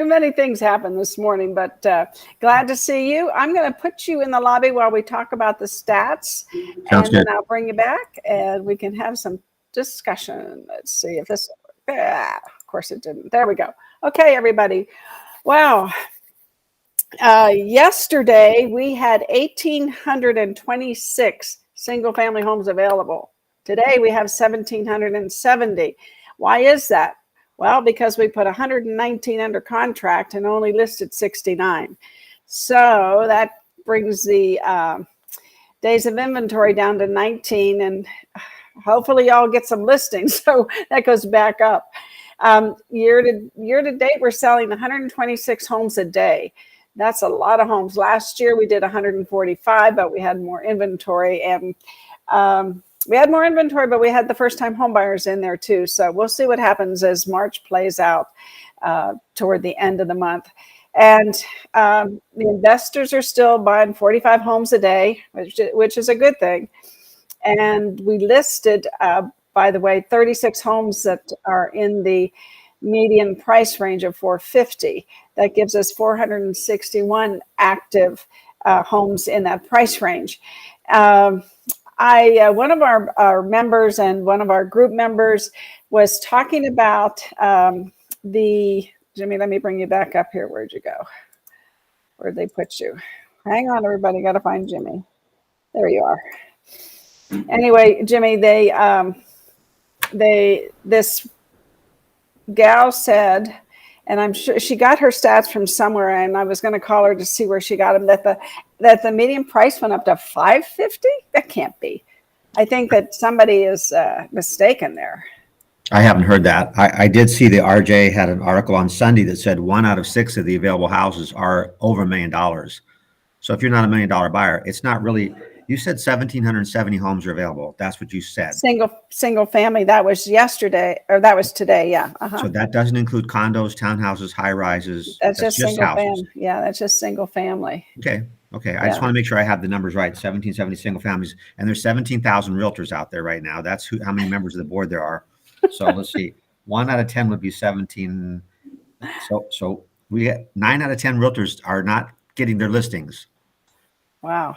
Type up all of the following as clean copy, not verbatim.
Many things happened this morning, but glad to see you. I'm going to put you in the lobby while we talk about the stats, Sounds and good. then I'll bring you back and we can have some discussion. Let's see if this, of course it didn't. There we go. Okay, everybody. Wow. Yesterday we had 1,826 single family homes available. Today we have 1,770. Why is that? Well, because we put 119 under contract and only listed 69. So that brings the days of inventory down to 19, and hopefully y'all get some listings. So that goes back up. Year to date, we're selling 126 homes a day. That's a lot of homes. Last year we did 145, but we had more inventory, and but we had the first-time home buyers in there too. So we'll see what happens as March plays out toward the end of the month. And the investors are still buying 45 homes a day, which is a good thing. And we listed, by the way, 36 homes that are in the median price range of 450. That gives us 461 active homes in that price range. One of our members and one of our group members was talking about Jimmy, let me bring you back up here. Where'd you go? Where'd they put you? Hang on, everybody. Got to find Jimmy. There you are. Anyway, Jimmy, this gal said, and I'm sure she got her stats from somewhere, and I was going to call her to see where she got them, that the median price went up to 550. That can't be. I think that somebody is mistaken there. I haven't heard that. I did see the RJ had an article on Sunday that said 1 out of 6 of the available houses are over $1 million. So if you're not $1 million buyer, it's not really. You said 1,770 homes are available. That's what you said. Single family. That was yesterday, or that was today. Yeah. So that doesn't include condos, townhouses, high rises. That's just single houses. family. Yeah, that's just single family. Okay. I just want to make sure I have the numbers right. 1,770 single families, and there's 17,000 realtors out there right now. That's how many members of the board there are. So let's see. 1 out of 10 would be 17. So we get 9 out of 10 realtors are not getting their listings. Wow.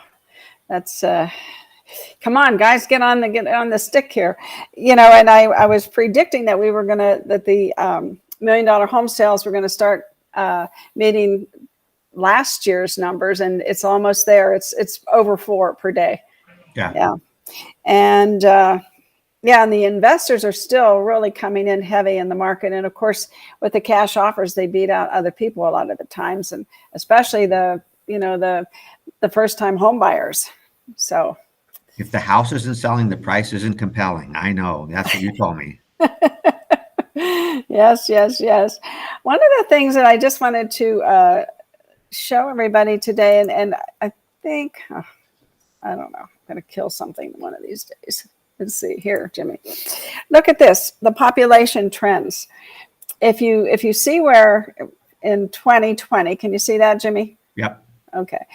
That's come on, guys, get on the stick here. And I was predicting that the $1 million home sales were going to start meeting last year's numbers, and it's almost there. It's over 4 per day. Yeah. And and the investors are still really coming in heavy in the market. And of course, with the cash offers, they beat out other people a lot of the times, and especially the first-time home buyers. So if the house isn't selling, the price isn't compelling. I know. That's what you told me. Yes. One of the things that I just wanted to show everybody today, and I think, I don't know, I'm going to kill something one of these days. Let's see here, Jimmy. Look at this, the population trends. If you see where in 2020, can you see that, Jimmy? Yep. Okay.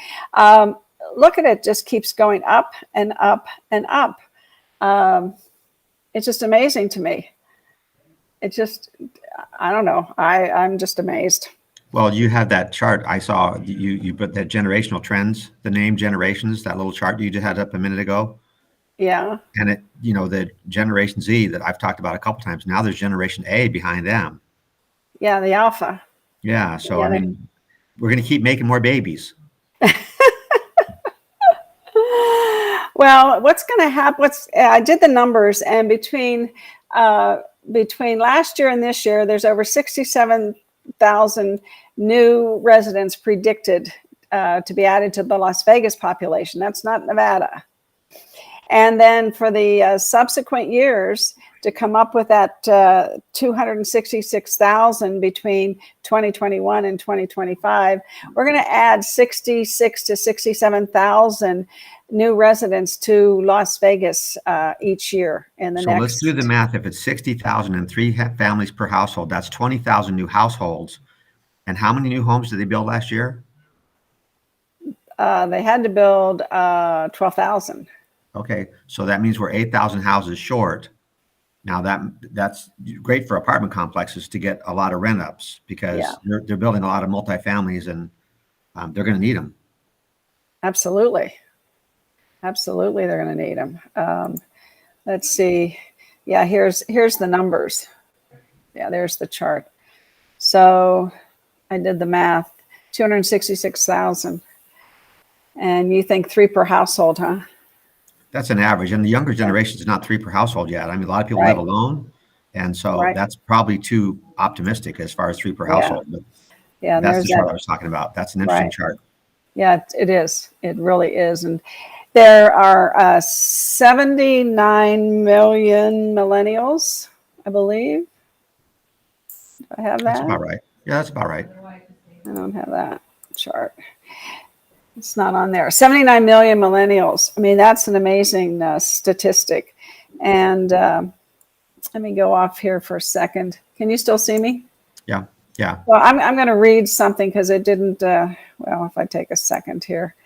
Look at it, just keeps going up and up and up. It's just amazing to me. It just, I don't know. I'm just amazed. Well, you have that chart. I saw you put that generational trends, the name generations, that little chart you just had up a minute ago. Yeah. And it, the Generation Z that I've talked about a couple times. Now there's Generation A behind them. Yeah, the alpha. Yeah. So I mean, we're going to keep making more babies. Well, what's going to happen? I did the numbers, and between last year and this year, there's over 67,000 new residents predicted to be added to the Las Vegas population. That's not Nevada. And then for the subsequent years to come up with that 266,000 between 2021 and 2025, we're going to add 66 to 67,000 new residents to Las Vegas each year in the next. So let's do the math. If it's 60,000 and 3 families per household, that's 20,000 new households. And how many new homes did they build last year? They had to build 12,000. Okay, so that means we're 8,000 houses short Now that's great for apartment complexes to get a lot of rent ups because Yeah, they're building a lot of multifamilies and they're going to need them. absolutely. Absolutely, they're going to need them. Let's see. Yeah, here's the numbers. Yeah, there's the chart. So I did the math. 266,000. And you think 3 per household, huh? That's an average, and the younger Yeah. generation is not 3 per household yet. I mean, a lot of people live Right. alone, and so Right. that's probably too optimistic as far as 3 per Yeah. household. But Yeah. And that's there's the that. chart I was talking about. That's an interesting Right. chart. Yeah, it is. It really is. And there are 79 million millennials, I believe. Do I have That's that? about right. Yeah, that's about right. I don't have that chart. It's not on there. 79 million millennials. I mean, that's an amazing statistic. And let me go off here for a second. Can you still see me? Yeah, yeah. Well, I'm going to read something because it didn't. Well, if I take a second here.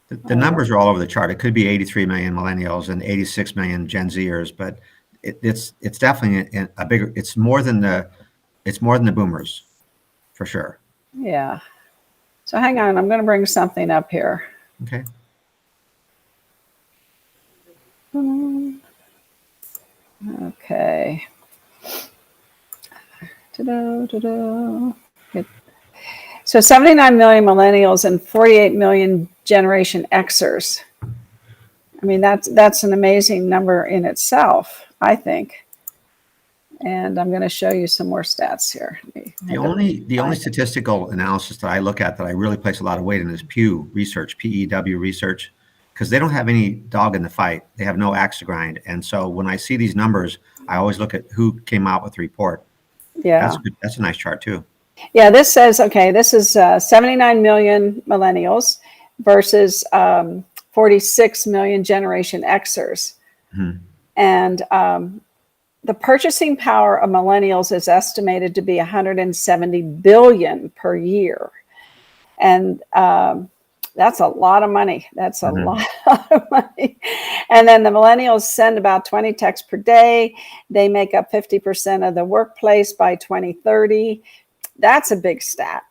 The numbers are all over the chart. It could be 83 million millennials and 86 million Gen Zers, but it's definitely a bigger. It's more than the boomers, for sure. Yeah. So hang on. I'm going to bring something up here. Okay. Okay. Ta-da, ta-da. Good. So 79 million millennials and 48 million Generation Xers. I mean, that's an amazing number in itself, I think. And I'm going to show you some more stats here. The only statistical analysis that I look at that I really place a lot of weight in is Pew Research, PEW Research, because they don't have any dog in the fight. They have no axe to grind. And so when I see these numbers, I always look at who came out with the report. Yeah. That's good. That's a nice chart too. Yeah, this says, okay, this is 79 million millennials versus 46 million Generation Xers. Mm-hmm. And the purchasing power of millennials is estimated to be 170 billion per year. And that's a lot of money. That's a lot of money. And then the millennials send about 20 texts per day. They make up 50% of the workplace by 2030. That's a big stat.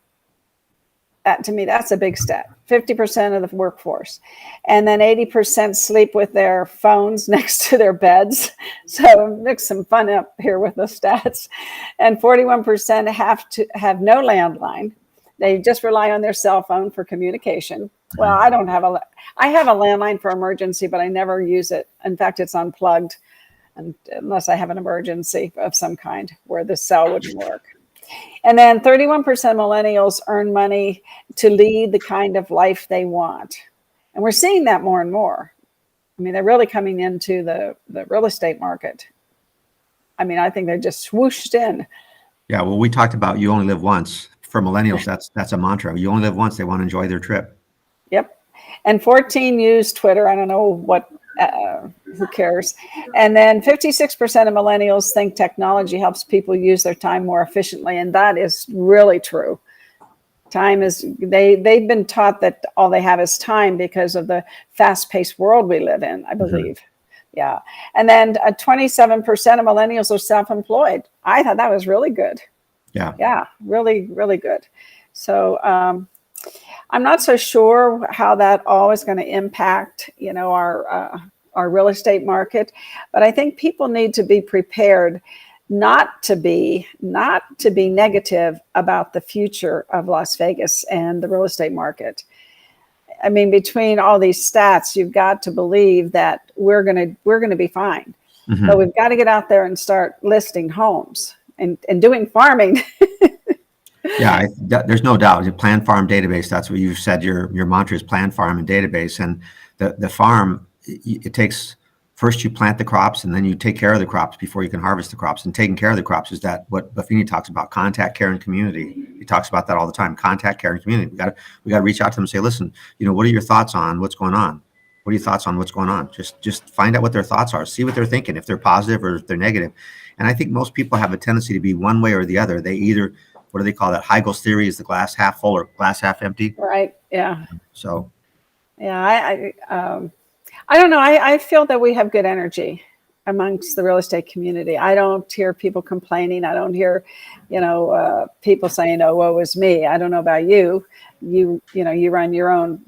To me, that's a big stat. 50% of the workforce. And then 80% sleep with their phones next to their beds. So mix some fun up here with the stats. And 41% have no landline. They just rely on their cell phone for communication. Well, I have a landline for emergency, but I never use it. In fact, it's unplugged unless I have an emergency of some kind where the cell wouldn't work. And then 31% millennials earn money to lead the kind of life they want. And we're seeing that more and more. I mean, they're really coming into the real estate market. I mean, I think they're just swooshed in. Yeah, well, we talked about you only live once. For millennials, that's a mantra. You only live once. They want to enjoy their trip. Yep. And 14 use Twitter. I don't know what, who cares? And then 56% of millennials think technology helps people use their time more efficiently. And that is really true. Time is, they've been taught that all they have is time because of the fast-paced world we live in, I believe. Yeah. And then 27% of millennials are self-employed. I thought that was really good. Yeah, really, really good. So I'm not so sure how that all is going to impact, our real estate market, but I think people need to be prepared not to be negative about the future of Las Vegas and the real estate market. I mean, between all these stats, you've got to believe that we're gonna be fine. But we've got to get out there and start listing homes and doing farming. Yeah, there's no doubt. The plan, farm, database. That's what you've said. Your mantra is plan, farm, and database. And the farm, it takes, first you plant the crops, and then you take care of the crops before you can harvest the crops. And taking care of the crops is that what Buffini talks about: contact, care, and community. He talks about that all the time. Contact, care, and community. We got to reach out to them and say, listen, what are your thoughts on what's going on? What are your thoughts on what's going on? Just find out what their thoughts are. See what they're thinking. If they're positive or if they're negative. And I think most people have a tendency to be one way or the other. They either, what do they call that? Heigel's theory, is the glass half full or glass half empty. Right. Yeah. So. Yeah. I don't know. I feel that we have good energy. amongst the real estate community. I don't hear people complaining. I don't hear, people saying, "Oh, woe is me." I don't know about you. You run your own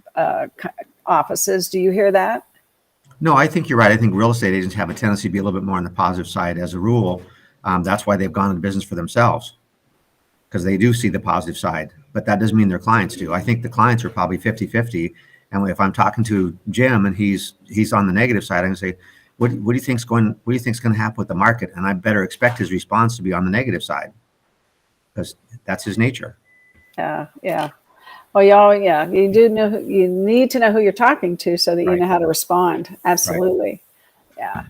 offices. Do you hear that? No, I think you're right. I think real estate agents have a tendency to be a little bit more on the positive side as a rule. That's why they've gone into business for themselves, because they do see the positive side, but that doesn't mean their clients do. I think the clients are probably 50-50. And if I'm talking to Jim and he's on the negative side, I can say, what do you think's going to happen with the market? And I better expect his response to be on the negative side, because that's his nature. Yeah. Well, you do know, you need to know who you're talking to so that you know how to respond. Absolutely. Right. Yeah.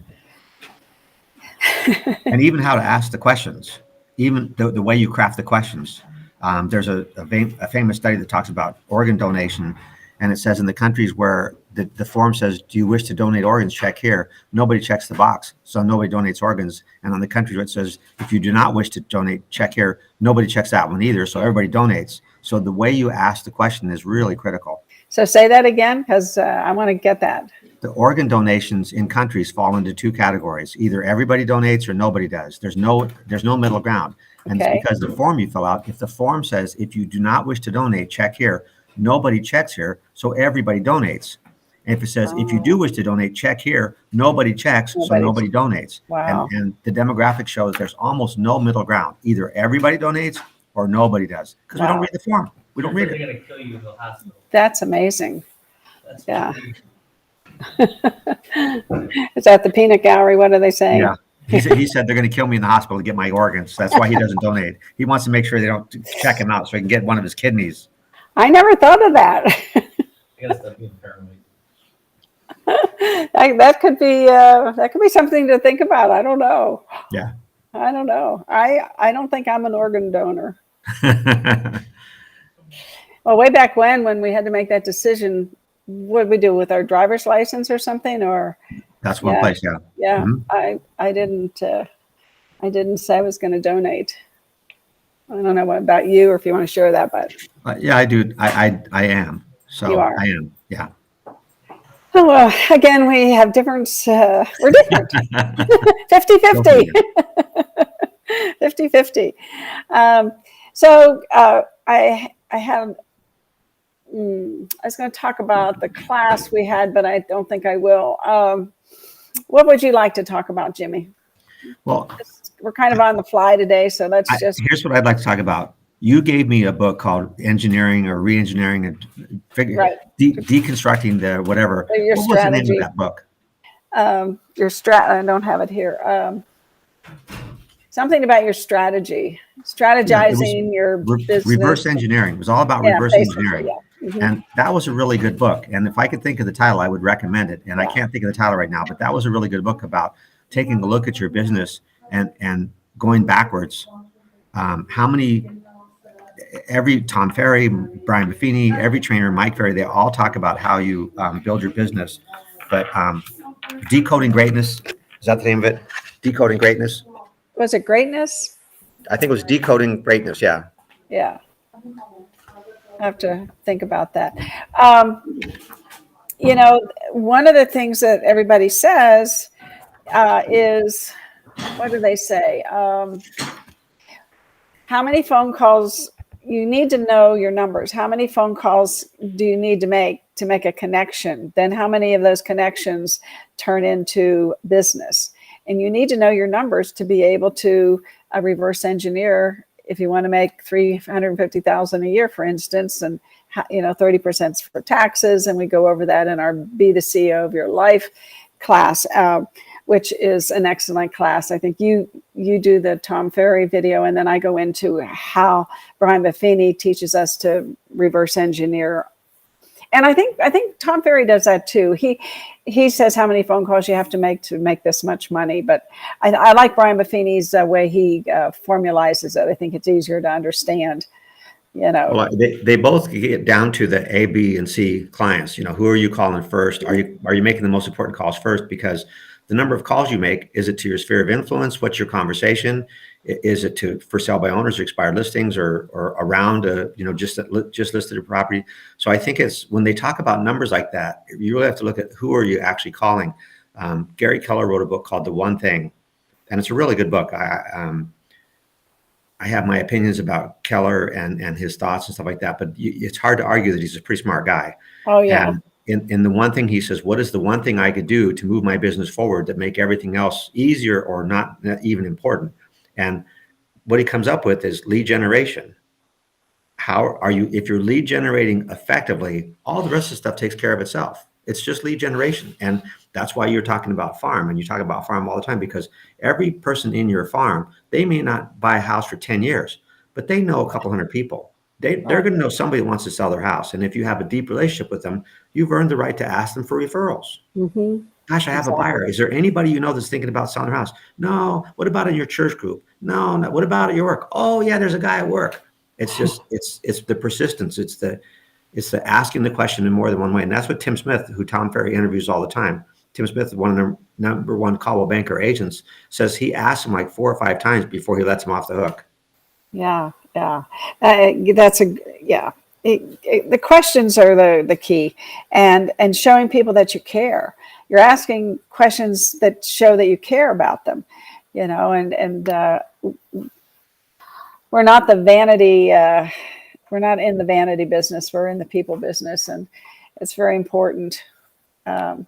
And even how to ask the questions, even the way you craft the questions. There's a famous study that talks about organ donation. And it says in the countries where the form says, "Do you wish to donate organs? Check here." Nobody checks the box. So nobody donates organs. And on the countries where it says, "If you do not wish to donate, check here," nobody checks that one either. So everybody donates. So the way you ask the question is really critical. So say that again, because I want to get that. The organ donations in countries fall into two categories. Either everybody donates or nobody does. There's no middle ground. And it's because the form you fill out, if the form says, "If you do not wish to donate, check here," nobody checks here, so everybody donates. And if it says, "If you do wish to donate, check here," nobody checks, so nobody donates. Wow. And the demographic shows there's almost no middle ground. Either everybody donates or nobody does, because we don't read the form. We don't read it. They're going to kill you in the hospital. That's amazing. Yeah. Is that the peanut gallery? What are they saying? Yeah. He said they're going to kill me in the hospital to get my organs. That's why he doesn't donate. He wants to make sure they don't check him out so he can get one of his kidneys. I never thought of that. I gotta stop being paranoid. That could be something to think about. I don't know. Yeah. I don't know. I don't think I'm an organ donor. Well, way back when we had to make that decision, what did we do with our driver's license or something? Or that's one place. Yeah. Yeah. Mm-hmm. I didn't say I was going to donate. I don't know what about you, or if you want to share that, but yeah, I do. I am. So you are. I am. Yeah. Oh, well, again, we have different, we're different. 50-50. 50-50. So I was going to talk about the class we had, but I don't think I will. What would you like to talk about, Jimmy? Well, we're kind of on the fly today, so here's what I'd like to talk about. You gave me a book called Engineering or Reengineering and Deconstructing the whatever. Your what strategy. was the name of that book? I don't have it here. Something about your strategy, strategizing your business. Reverse engineering. It was all about reverse engineering. Yeah. Mm-hmm. And that was a really good book. And if I could think of the title, I would recommend it. And I can't think of the title right now, but that was a really good book about taking a look at your business and going backwards. Every Tom Ferry, Brian Buffini, every trainer, Mike Ferry, they all talk about how you build your business. But Decoding Greatness, is that the name of it? Decoding Greatness. Was it Greatness? I think it was Decoding Greatness. Yeah. Yeah. I have to think about that. One of the things that everybody says is, what do they say? How many phone calls, you need to know your numbers. How many phone calls do you need to make a connection? Then how many of those connections turn into business? And you need to know your numbers to be able to reverse engineer. If you want to make $350,000 a year, for instance, and 30% for taxes, and we go over that in our Be the CEO of Your Life class, which is an excellent class. I think you do the Tom Ferry video, and then I go into how Brian Buffini teaches us to reverse engineer. And I think Tom Ferry does that too. He says how many phone calls you have to make this much money. But I like Brian Buffini's way he formalizes it. I think it's easier to understand. Well, they both get down to the A, B, and C clients. Who are you calling first? Are you making the most important calls first? Because the number of calls you make, is it to your sphere of influence? What's your conversation? Is it to for sale by owners or expired listings or around just listed a property? So I think it's when they talk about numbers like that, you really have to look at who are you actually calling. Gary Keller wrote a book called The One Thing, and it's a really good book. I have my opinions about Keller and his thoughts and stuff like that, but it's hard to argue that he's a pretty smart guy. Oh, yeah. And in the one thing he says, what is the one thing I could do to move my business forward that make everything else easier or not even important? And what he comes up with is lead generation. How are you, if you're lead generating effectively, all the rest of the stuff takes care of itself. It's just lead generation. And that's why you're talking about farm, and you talk about farm all the time, because every person in your farm, they may not buy a house for 10 years, but they know a couple hundred people. They're going to know somebody who wants to sell their house. And if you have a deep relationship with them, you've earned the right to ask them for referrals. Mm-hmm. Gosh, I have a buyer. Is there anybody you know that's thinking about selling their house? No. What about in your church group? No. What about at your work? Oh yeah, there's a guy at work. It's just, it's the persistence. It's the asking the question in more than one way. And that's what Tim Smith, who Tom Ferry interviews all the time. Tim Smith, one of the number one Caldwell Banker agents, says he asks him like 4 or 5 times before he lets him off the hook. Yeah. The questions are the key, and showing people that you care. You're asking questions that show that you care about them, and we're not the vanity. We're not in the vanity business. We're in the people business, and it's very important. John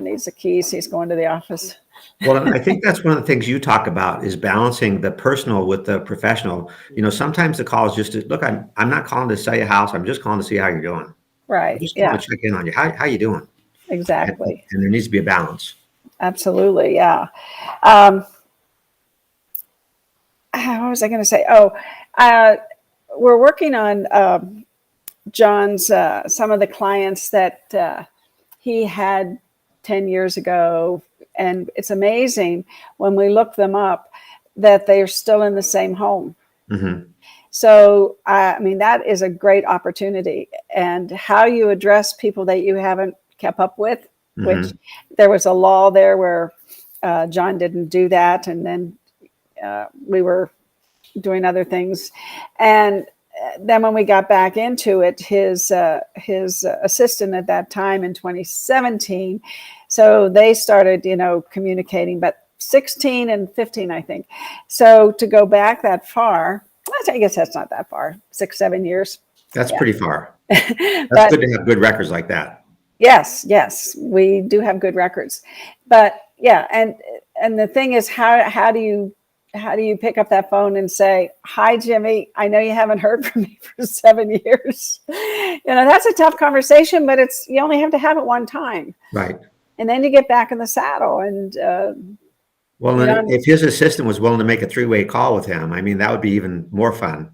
needs the keys. He's going to the office. Well, I think that's one of the things you talk about is balancing the personal with the professional. Sometimes the call is just to, look, I'm not calling to sell you a house. I'm just calling to see how you're doing. Right. I'm just calling to check in on you. How you doing? Exactly. And there needs to be a balance. Absolutely. Yeah. What was I going to say? We're working on John's, some of the clients that he had 10 years ago. And it's amazing when we look them up that they are still in the same home. Mm-hmm. So, that is a great opportunity. And how you address people that you haven't kept up with, mm-hmm. which there was a law there where John didn't do that. And then we were doing other things. And then when we got back into it, his assistant at that time in 2017, so they started, communicating, but 16 and 15, I think. So to go back that far, I guess that's not that far, 6-7 years. That's pretty far. That's good to have good records like that. Yes, we do have good records. But yeah, and the thing is, how do you pick up that phone and say, "Hi, Jimmy, I know you haven't heard from me for 7 years." That's a tough conversation, but you only have to have it one time. Right. And then you get back in the saddle. And if his assistant was willing to make a 3-way call with him, that would be even more fun.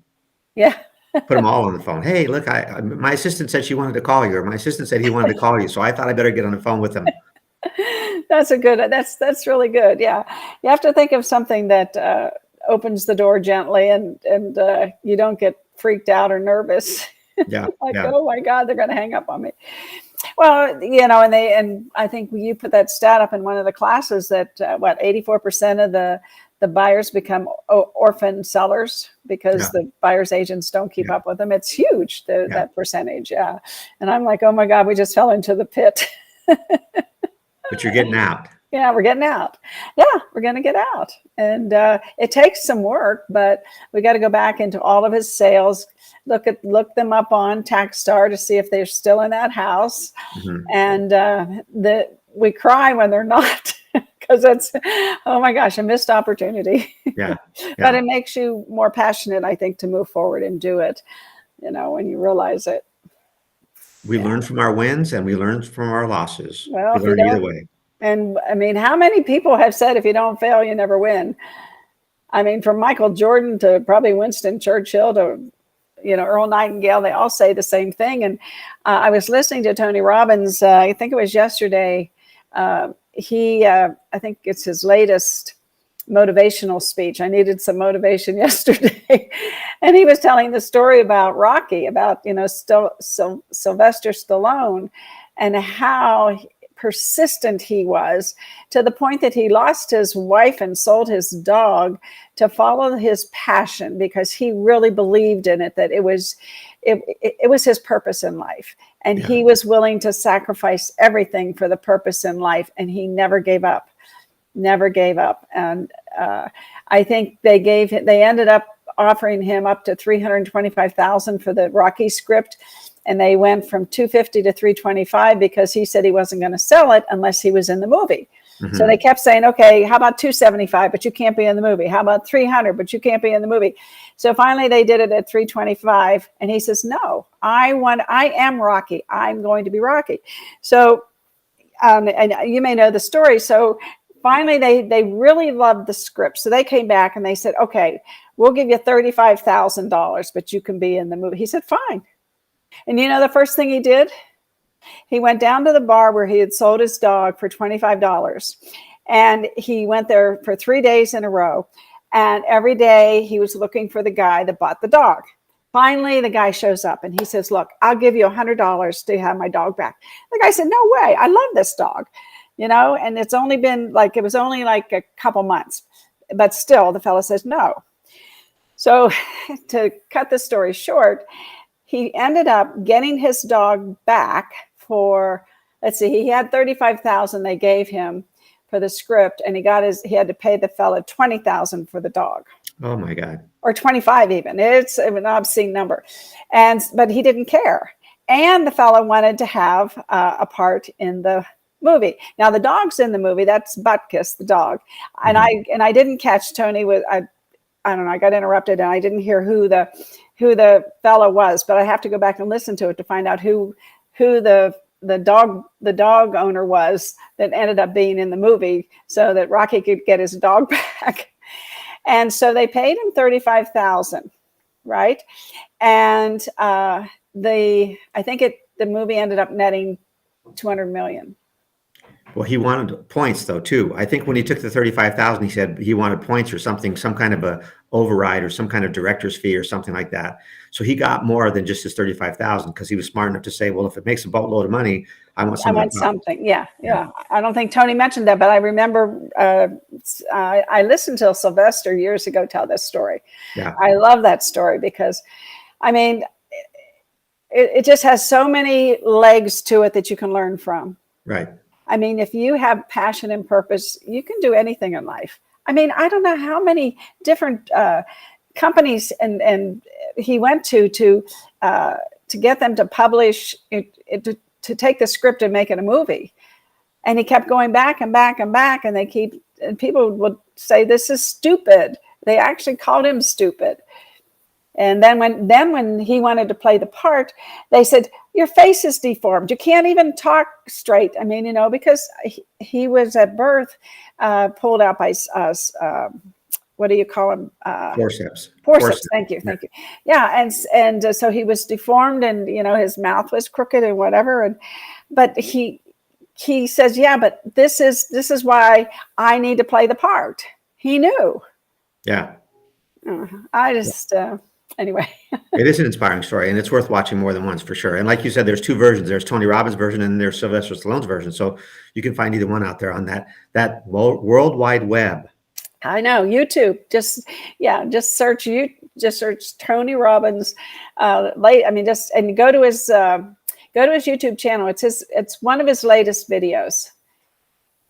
Yeah. Put them all on the phone. Hey, look, my assistant said she wanted to call you, or my assistant said he wanted to call you, so I thought I better get on the phone with him. That's really good. Yeah. You have to think of something that opens the door gently and you don't get freaked out or nervous. Yeah. Oh my God, they're going to hang up on me. Well, and I think you put that stat up in one of the classes that 84% of the buyers become orphan sellers because the buyer's agents don't keep up with them. It's huge, that percentage. Yeah. And I'm like, oh my God, we just fell into the pit. But you're getting out. Yeah, we're getting out. Yeah, we're going to get out. And it takes some work, but we got to go back into all of his sales, look them up on TaxStar to see if they're still in that house. Mm-hmm. And we cry when they're not, because it's, oh my gosh, a missed opportunity. Yeah. But it makes you more passionate, I think, to move forward and do it, when you realize it. We learn from our wins and we learn from our losses. Well, we learn either way. And how many people have said, if you don't fail, you never win? From Michael Jordan to probably Winston Churchill to, Earl Nightingale, they all say the same thing. And I was listening to Tony Robbins, I think it was yesterday. I think it's his latest motivational speech. I needed some motivation yesterday. And he was telling the story about Rocky, about, Sylvester Stallone, and how persistent he was, to the point that he lost his wife and sold his dog to follow his passion, because he really believed in it, that it was his purpose in life. And he was willing to sacrifice everything for the purpose in life. And he never gave up. And I think they ended up offering him up to $325,000 for the Rocky script. And they went from $250 to $325 because he said he wasn't going to sell it unless he was in the movie. Mm-hmm. So they kept saying, okay, how about $275, but you can't be in the movie? How about $300, but you can't be in the movie? So finally they did it at $325. And he says, no, I am Rocky. I'm going to be Rocky. So, and you may know the story. So finally they really loved the script. So they came back and they said, okay, we'll give you $35,000, but you can be in the movie. He said, fine. And you know the first thing he did? He went down to the bar where he had sold his dog for $25. And he went there for 3 days in a row. And every day he was looking for the guy that bought the dog. Finally, the guy shows up and he says, look, I'll give you $100 to have my dog back. The guy said, no way. I love this dog. You know, and it was only like a couple months. But still, the fellow says no. So to cut the story short, he ended up getting his dog back for, he had $35,000 they gave him for the script, and he had to pay the fella $20,000 for the dog. Oh my God. Or 25 even. It's an obscene number. But he didn't care. And the fella wanted to have a part in the movie. Now the dog's in the movie. That's Butkus, the dog. And I didn't catch Tony with, I don't know, I got interrupted and I didn't hear who the fella was, but I have to go back and listen to it to find out who the dog owner was that ended up being in the movie, so that Rocky could get his dog back. And so they paid him $35,000, right? And the movie ended up netting $200 million. Well, he wanted points though too. I think when he took the $35,000, he said he wanted points or something, some kind of a override or some kind of director's fee or something like that. So he got more than just his $35,000 because he was smart enough to say, well, if it makes a boatload of money, I want something. Yeah. I don't think Tony mentioned that, but I remember I listened to Sylvester years ago tell this story. Yeah, I love that story because, I mean, it just has so many legs to it that you can learn from. Right. I mean, if you have passion and purpose, you can do anything in life. I mean, I don't know how many different companies and he went to get them to publish it, to take the script and make it a movie. And he kept going back and back and back, and people would say, this is stupid. They actually called him stupid. And then when he wanted to play the part, they said, your face is deformed. You can't even talk straight. I mean, because he was at birth pulled out by what do you call them? Forceps. Thank you. Yeah, and so he was deformed, and his mouth was crooked and whatever. But he says, yeah, but this is why I need to play the part. He knew. Yeah. Anyway. It is an inspiring story, and it's worth watching more than once for sure. And like you said, there's two versions. There's Tony Robbins' version and there's Sylvester Stallone's version. So you can find either one out there on that World Wide Web. I know. YouTube. Just search Tony Robbins. And go to his YouTube channel. It's one of his latest videos.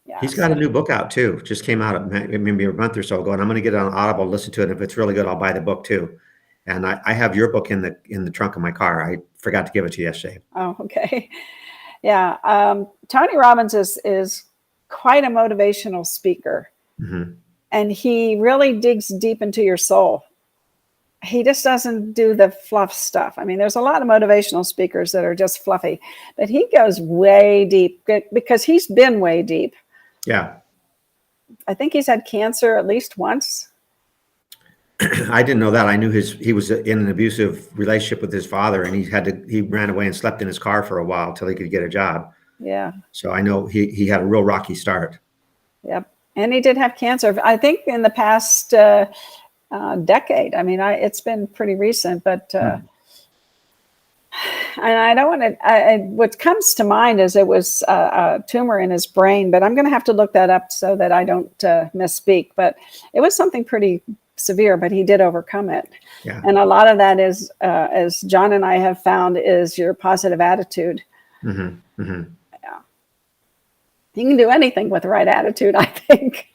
Yeah, he's got a new book out too. Just came out maybe a month or so ago, and I'm going to get it on Audible, listen to it. If it's really good, I'll buy the book too. And I have your book in the trunk of my car. I forgot to give it to you yesterday. Oh, okay. Yeah. Tony Robbins is quite a motivational speaker. Mm-hmm. And he really digs deep into your soul. He just doesn't do the fluff stuff. I mean, there's a lot of motivational speakers that are just fluffy, but he goes way deep because he's been way deep. Yeah. I think he's had cancer at least once. I didn't know that. I knew he was in an abusive relationship with his father, and he ran away and slept in his car for a while till he could get a job. Yeah. So I know he had a real rocky start. Yep. And he did have cancer. I think in the past decade. I mean, it's been pretty recent, but and I don't want to, what comes to mind is it was a tumor in his brain, but I'm going to have to look that up so that I don't misspeak. But it was something pretty severe, but he did overcome it. Yeah. And a lot of that is, as John and I have found, is your positive attitude. Mm-hmm. Mm-hmm. Yeah. You can do anything with the right attitude, I think.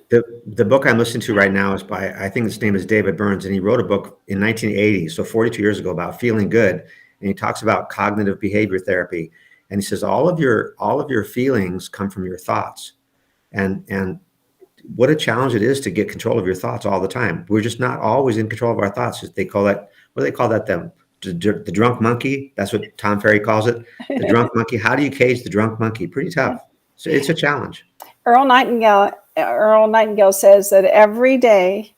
The book I'm listening to right now is by, I think his name is David Burns, and he wrote a book in 1980, so 42 years ago, about feeling good. And he talks about cognitive behavior therapy. And he says all of your feelings come from your thoughts. And what a challenge it is to get control of your thoughts all the time. We're just not always in control of our thoughts. They call that, what do they call that? The drunk monkey. That's what Tom Ferry calls it. The drunk monkey. How do you cage the drunk monkey? Pretty tough. So it's a challenge. Earl Nightingale says that every day,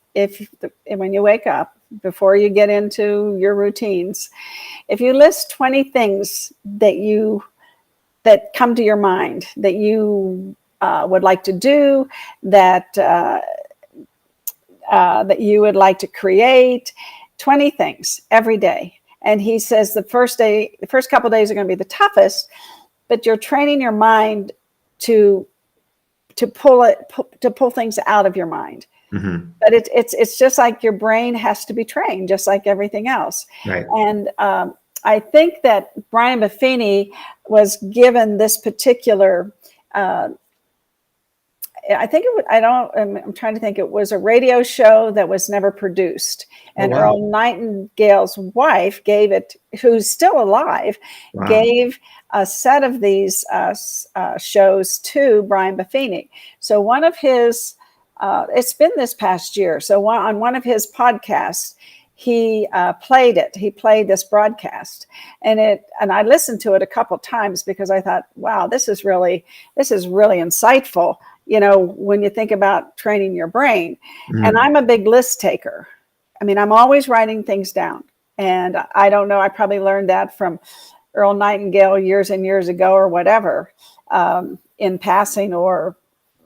when you wake up, before you get into your routines, if you list 20 things that come to your mind that you would like to do, that you would like to create, 20 things every day. And he says the first couple of days are going to be the toughest, but you're training your mind to pull things out of your mind. Mm-hmm. But it's just like your brain has to be trained, just like everything else. Right. And I think that Brian Buffini was given this particular. I think I'm trying to think. It was a radio show that was never produced, and wow. Earl Nightingale's wife gave it, who's still alive, Wow. gave a set of these shows to Brian Buffini. So one of his, it's been this past year. So on one of his podcasts, he played it. He played this broadcast, and I listened to it a couple times because I thought, wow, this is really insightful. You know, when you think about training your brain. Mm-hmm. And I'm a big list taker. I mean, I'm always writing things down. And I don't know, I probably learned that from Earl Nightingale years and years ago or whatever, in passing, or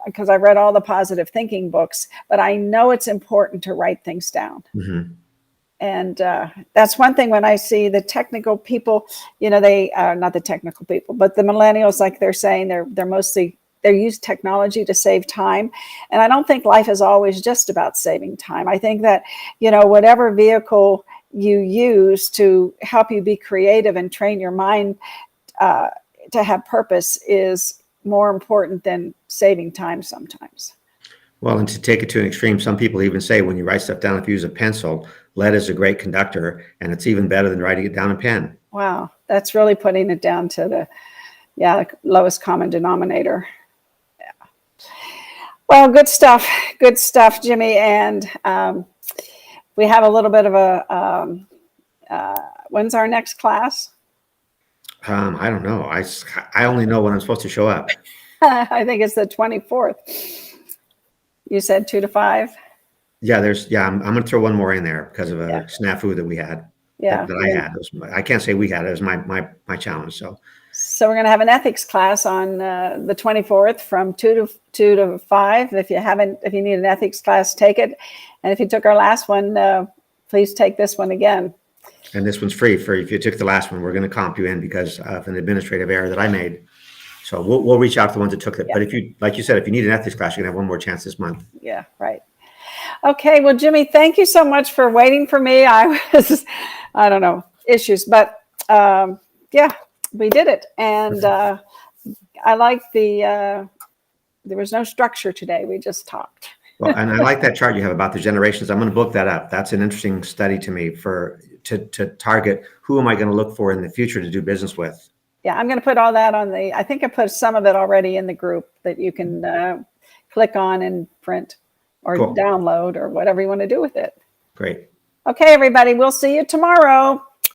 because I read all the positive thinking books. But I know it's important to write things down. Mm-hmm. And that's one thing when I see the technical people, you know, they are not the technical people, but the millennials, like they're saying, they use technology to save time. And I don't think life is always just about saving time. I think that, you know, whatever vehicle you use to help you be creative and train your mind to have purpose is more important than saving time sometimes. Well, and to take it to an extreme, some people even say when you write stuff down, if you use a pencil, lead is a great conductor, and it's even better than writing it down in pen. Wow. That's really putting it down to the lowest common denominator. Well, good stuff, Jimmy. And we have a little bit of when's our next class? I don't know. I only know when I'm supposed to show up. I think it's the 24th. You said 2 to 5? Yeah, I'm going to throw one more in there because of a snafu that we had. Yeah. That I had. I can't say we had. It was my challenge. So we're going to have an ethics class on the 24th from 2 to 5. If you need an ethics class, take it. And if you took our last one, please take this one again. And this one's free if you took the last one. We're going to comp you in because of an administrative error that I made. So we'll reach out to the ones that took it. Yeah. But if you, like you said, if you need an ethics class, you're going to have one more chance this month. Yeah, right. Okay. Well, Jimmy, thank you so much for waiting for me. I don't know, issues, but yeah. We did it. And I like there was no structure today. We just talked. Well, and I like that chart you have about the generations. I'm going to book that up. That's an interesting study to me to target who am I going to look for in the future to do business with. Yeah, I'm going to put all that I think I put some of it already in the group that you can click on and print or download or whatever you want to do with it. Great. Okay, everybody. We'll see you tomorrow.